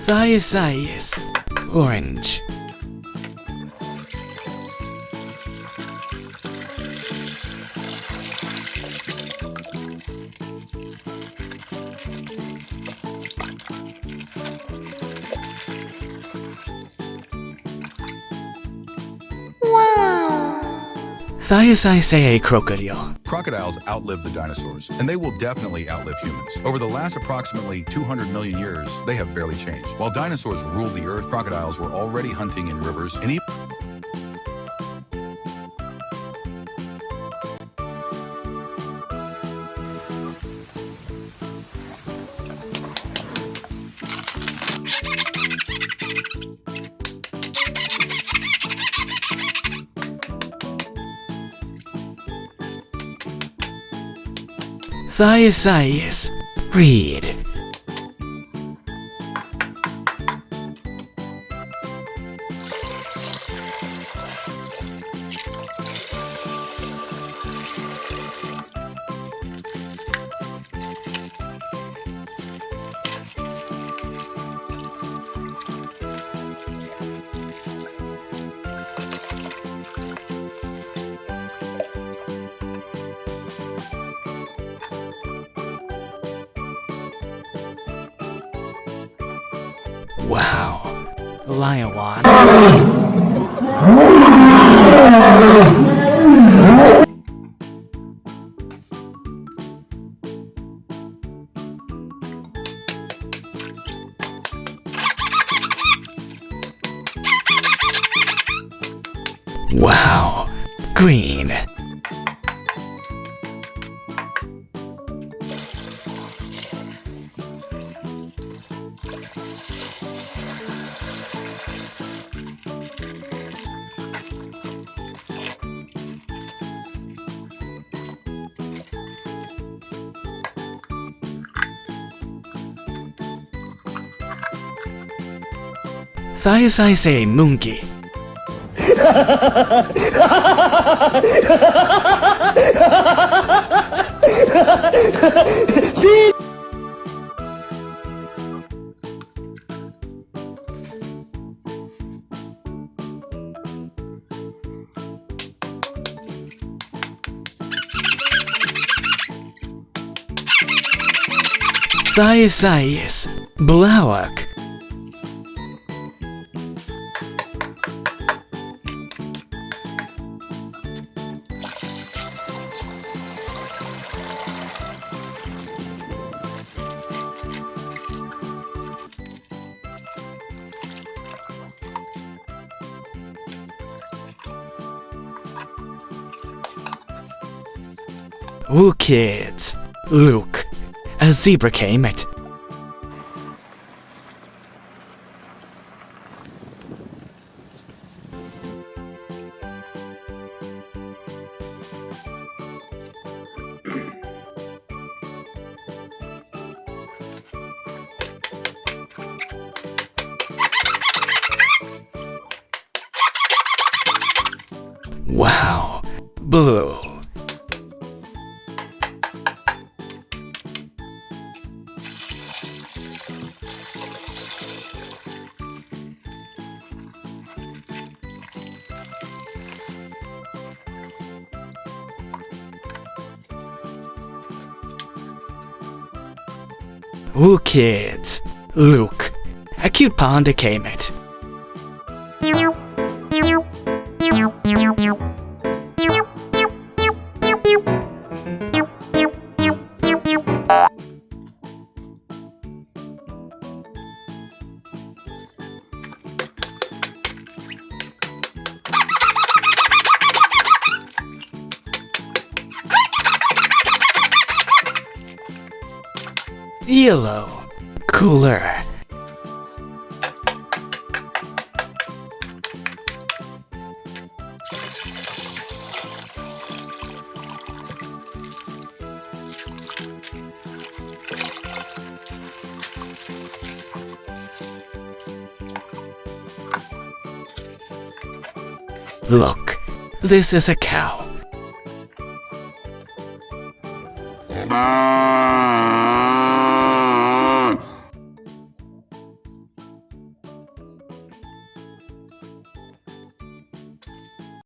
Thiasius, orange. Thiasisae crocodile. Crocodiles outlived the dinosaurs, and they will definitely outlive humans. Over the last approximately 200 million years, they have barely changed. While dinosaurs ruled the earth, crocodiles were already hunting in rivers and even Thiasius, reed. Wow, lion one. Wow, green. Thiasisae monkey. Thiasius, blauwak. Woo kids, look, a zebra came it. Wow, blue. Woo kids, look, a cute panda came it. Yellow, cooler. Look, this is a cow.